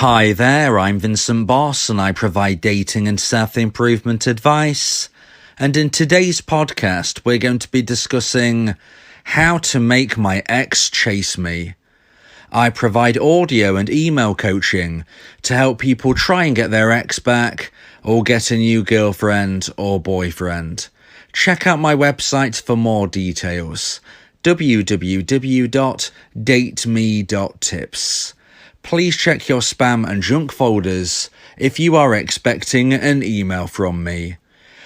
Hi there, I'm Vincent Boss and I provide dating and self-improvement advice. And in today's podcast, we're going to be discussing how to make my ex chase me. I provide audio and email coaching to help people try and get their ex back or get a new girlfriend or boyfriend. Check out my website for more details, www.dateme.tips. Please check your spam and junk folders if you are expecting an email from me.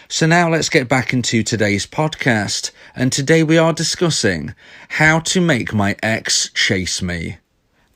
So now let's get back into today's podcast, and today we are discussing how to make my ex chase me.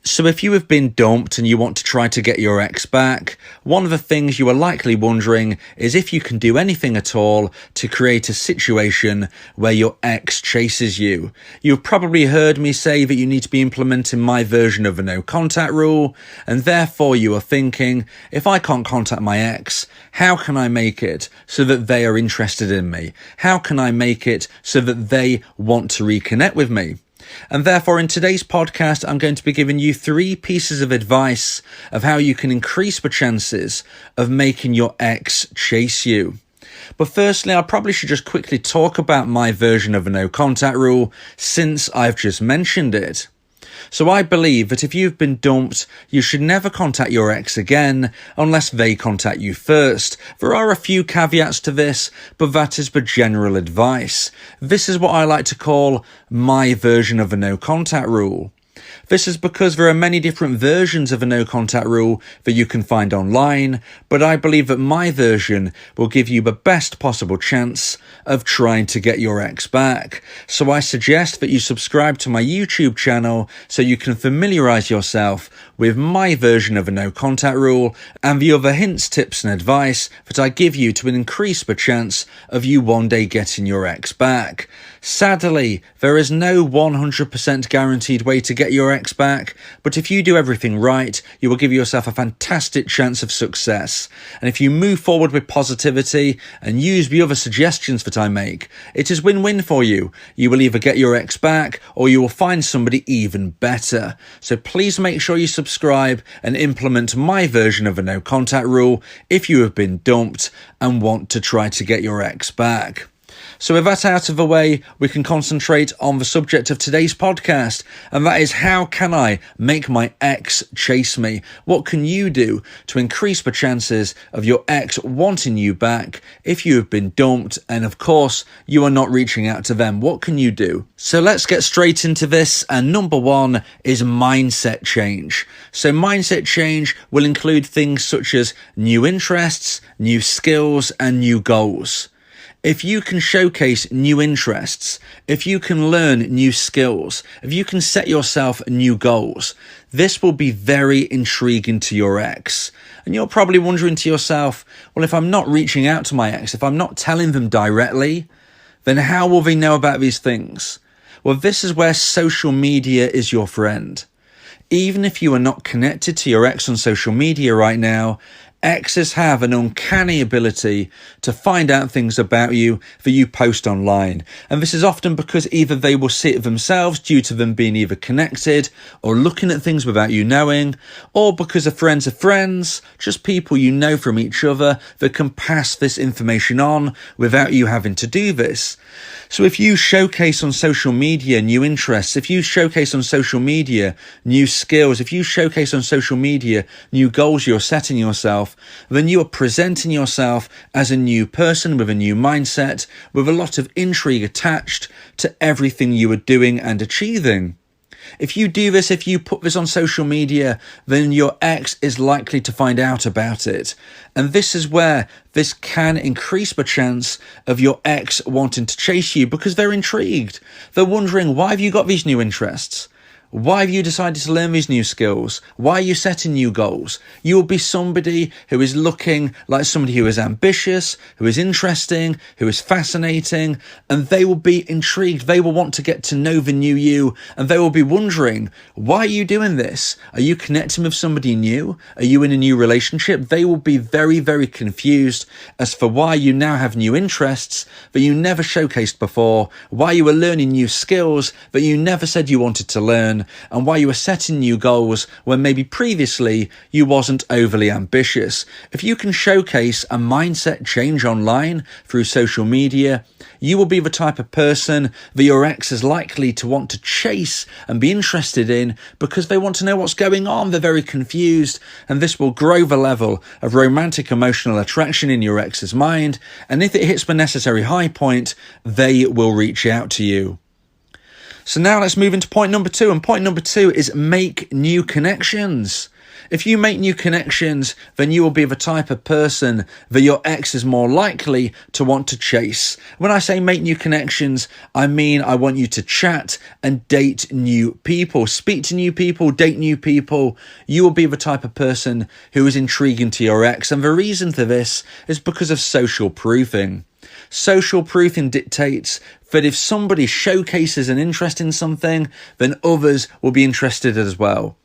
So if you have been dumped and you want to try to get your ex back, one of the things you are likely wondering is if you can do anything at all to create a situation where your ex chases you. You've probably heard me say that you need to be implementing my version of a no contact rule, and therefore you are thinking, if I can't contact my ex, how can I make it so that they are interested in me? How can I make it so that they want to reconnect with me? And therefore, in today's podcast, I'm going to be giving you 3 pieces of advice of how you can increase the chances of making your ex chase you. But firstly, I probably should just quickly talk about my version of a no contact rule since I've just mentioned it. So I believe that if you've been dumped, you should never contact your ex again unless they contact you first. There are a few caveats to this, but that is the general advice. This is what I like to call my version of a no contact rule. This is because there are many different versions of a no contact rule that you can find online, but I believe that my version will give you the best possible chance of trying to get your ex back. So I suggest that you subscribe to my YouTube channel so you can familiarise yourself with my version of a no contact rule and the other hints, tips and advice that I give you to increase the chance of you one day getting your ex back. Sadly, there is no 100% guaranteed way to get your ex back, but if you do everything right, you will give yourself a fantastic chance of success. And if you move forward with positivity and use the other suggestions that I make, it is win-win for you. You will either get your ex back or you will find somebody even better. So please make sure you subscribe and implement my version of a no contact rule if you have been dumped and want to try to get your ex back. So with that out of the way, we can concentrate on the subject of today's podcast, and that is how can I make my ex chase me? What can you do to increase the chances of your ex wanting you back if you have been dumped and of course you are not reaching out to them? What can you do? So let's get straight into this, and number 1 is mindset change. So mindset change will include things such as new interests, new skills and new goals. If you can showcase new interests, if you can learn new skills, if you can set yourself new goals, this will be very intriguing to your ex. And you're probably wondering to yourself, well, if I'm not reaching out to my ex, if I'm not telling them directly, then how will they know about these things? Well, this is where social media is your friend. Even if you are not connected to your ex on social media right now, exes have an uncanny ability to find out things about you that you post online. And this is often because either they will see it themselves due to them being either connected or looking at things without you knowing, or because of friends, just people you know from each other that can pass this information on without you having to do this. So if you showcase on social media new interests, if you showcase on social media new skills, if you showcase on social media new goals you're setting yourself, then you are presenting yourself as a new person with a new mindset, with a lot of intrigue attached to everything you are doing and achieving. If you do this, if you put this on social media, then your ex is likely to find out about it. And this is where this can increase the chance of your ex wanting to chase you because they're intrigued. They're wondering, why have you got these new interests? Why have you decided to learn these new skills? Why are you setting new goals? You will be somebody who is looking like somebody who is ambitious, who is interesting, who is fascinating, and they will be intrigued. They will want to get to know the new you, and they will be wondering, why are you doing this? Are you connecting with somebody new? Are you in a new relationship? They will be very, very confused as for why you now have new interests that you never showcased before, why you are learning new skills that you never said you wanted to learn, and why you are setting new goals when maybe previously you wasn't overly ambitious. If you can showcase a mindset change online through social media, you will be the type of person that your ex is likely to want to chase and be interested in because they want to know what's going on. They're very confused, and this will grow the level of romantic emotional attraction in your ex's mind, and if it hits the necessary high point, they will reach out to you. So now let's move into point number 2, and point number 2 is make new connections. If you make new connections, then you will be the type of person that your ex is more likely to want to chase. When I say make new connections, I mean I want you to chat and date new people, speak to new people, date new people. You will be the type of person who is intriguing to your ex, and the reason for this is because of social proofing. Social proofing dictates that if somebody showcases an interest in something, then others will be interested as well.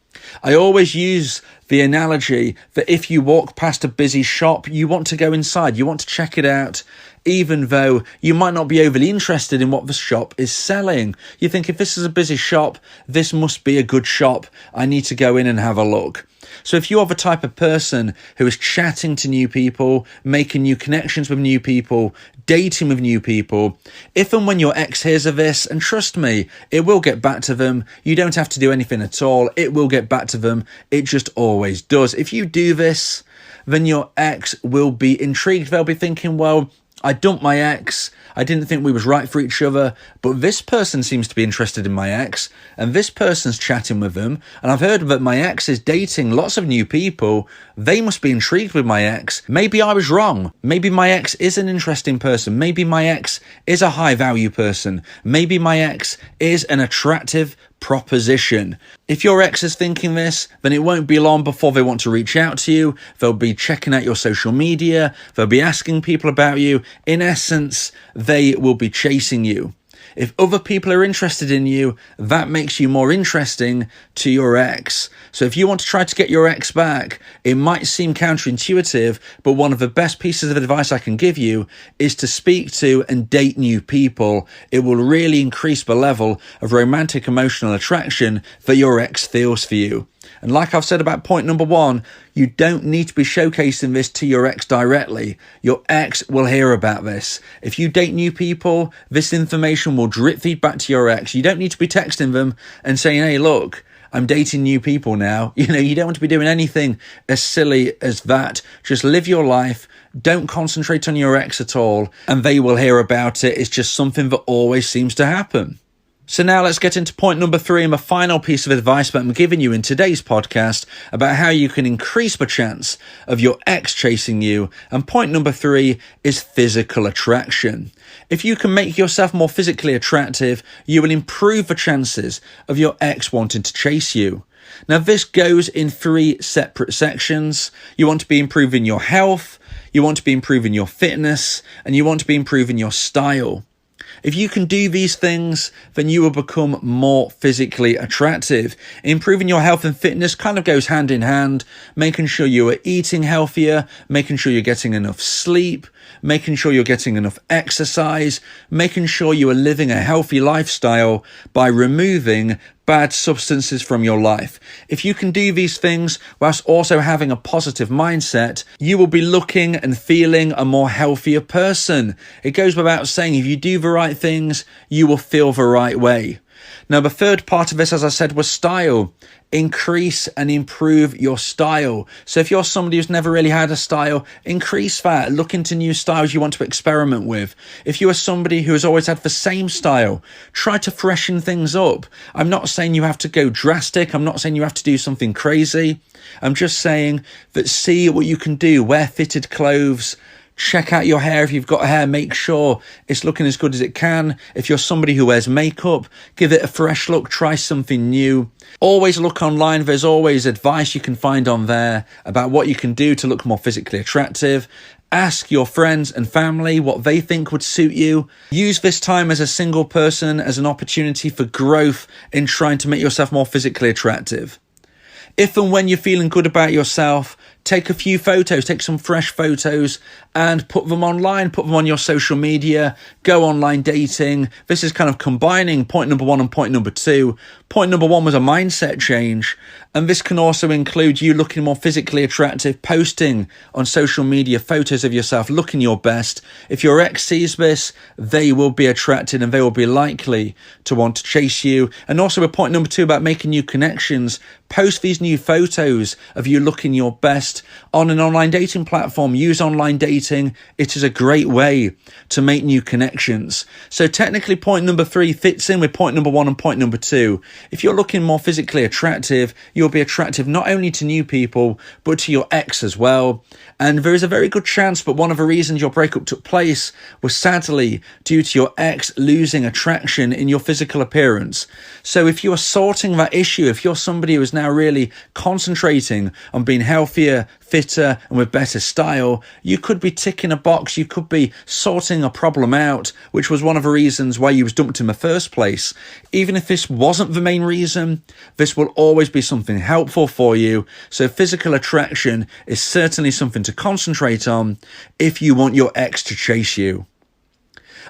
I always use the analogy that if you walk past a busy shop, you want to go inside, you want to check it out, even though you might not be overly interested in what the shop is selling. You think, if this is a busy shop, this must be a good shop. I need to go in and have a look. So if you are the type of person who is chatting to new people, making new connections with new people, dating with new people, if and when your ex hears of this, and trust me, it will get back to them. You don't have to do anything at all. It will get back to them. It just always does. If you do this, then your ex will be intrigued. They'll be thinking, well, I dumped my ex. I didn't think we was right for each other, but this person seems to be interested in my ex, and this person's chatting with them, and I've heard that my ex is dating lots of new people. They must be intrigued with my ex. Maybe I was wrong. Maybe my ex is an interesting person. Maybe my ex is a high value person. Maybe my ex is an attractive proposition. If your ex is thinking this, then it won't be long before they want to reach out to you. They'll be checking out your social media. They'll be asking people about you. In essence, they will be chasing you. If other people are interested in you, that makes you more interesting to your ex. So if you want to try to get your ex back, it might seem counterintuitive, but one of the best pieces of advice I can give you is to speak to and date new people. It will really increase the level of romantic emotional attraction that your ex feels for you. And like I've said about point number 1, you don't need to be showcasing this to your ex directly. Your ex will hear about this. If you date new people, this information will drip feed back to your ex. You don't need to be texting them and saying, hey, look, I'm dating new people now. You don't want to be doing anything as silly as that. Just live your life. Don't concentrate on your ex at all, and they will hear about it. It's just something that always seems to happen. So now let's get into point number 3 and the final piece of advice that I'm giving you in today's podcast about how you can increase the chance of your ex chasing you. And point number 3 is physical attraction. If you can make yourself more physically attractive, you will improve the chances of your ex wanting to chase you. Now, this goes in 3 separate sections. You want to be improving your health, you want to be improving your fitness, and you want to be improving your style. If you can do these things, then you will become more physically attractive. Improving your health and fitness kind of goes hand in hand, making sure you are eating healthier, making sure you're getting enough sleep, making sure you're getting enough exercise, making sure you are living a healthy lifestyle by removing bad substances from your life. If you can do these things whilst also having a positive mindset, you will be looking and feeling a more healthier person. It goes without saying, if you do the right things, you will feel the right way. Now, the third part of this, as I said, was style. Increase and improve your style. So if you're somebody who's never really had a style, increase that. Look into new styles you want to experiment with. If you are somebody who has always had the same style, try to freshen things up. I'm not saying you have to go drastic. I'm not saying you have to do something crazy. I'm just saying that see what you can do. Wear fitted clothes. Check out your hair. If you've got hair, make sure it's looking as good as it can. If you're somebody who wears makeup, give it a fresh look. Try something new. Always look online. There's always advice you can find on there about what you can do to look more physically attractive. Ask your friends and family what they think would suit you. Use this time as a single person as an opportunity for growth in trying to make yourself more physically attractive. If and when you're feeling good about yourself, take a few photos, take some fresh photos and put them online, put them on your social media, go online dating. This is kind of combining point number 1 and point number 2. Point number 1 was a mindset change, and this can also include you looking more physically attractive, posting on social media photos of yourself looking your best. If your ex sees this, they will be attracted and they will be likely to want to chase you. And also with point number 2 about making new connections, post these new photos of you looking your best on an online dating platform. Use online dating. It is a great way to make new connections. So technically point number 3 fits in with point number 1 and point number 2. If you're looking more physically attractive, you'll be attractive not only to new people, but to your ex as well. And there is a very good chance that one of the reasons your breakup took place was sadly due to your ex losing attraction in your physical appearance. So if you are sorting that issue, if you're somebody who is now really concentrating on being healthier, fitter and with better style, you could be ticking a box, you could be sorting a problem out, which was one of the reasons why you was dumped in the first place. Even if this wasn't the main reason, this will always be something helpful for you. So physical attraction is certainly something to concentrate on if you want your ex to chase you.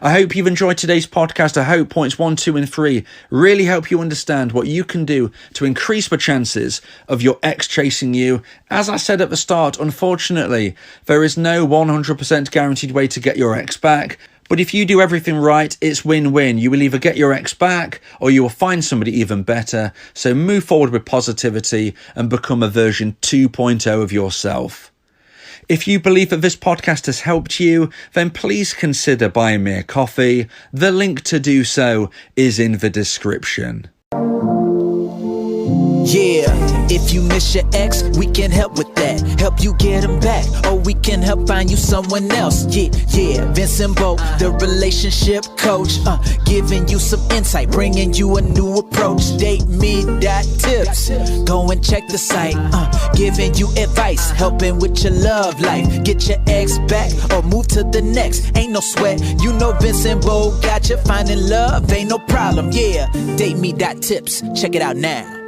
I hope you've enjoyed today's podcast. I hope points 1, 2 and 3 really help you understand what you can do to increase the chances of your ex chasing you. As I said at the start, unfortunately, there is no 100% guaranteed way to get your ex back. But if you do everything right, it's win-win. You will either get your ex back or you will find somebody even better. So move forward with positivity and become a version 2.0 of yourself. If you believe that this podcast has helped you, then please consider buying me a coffee. The link to do so is in the description. Yeah, if you miss your ex, we can help with that. Help you get him back, or we can help find you someone else. Yeah, Vincent Bo, the relationship coach, giving you some insight, bringing you a new approach. DateMe.tips, go and check the site, giving you advice, helping with your love life. Get your ex back, or move to the next. Ain't no sweat, you know Vincent Bo got you. Finding love ain't no problem. Yeah, DateMe.tips, check it out now.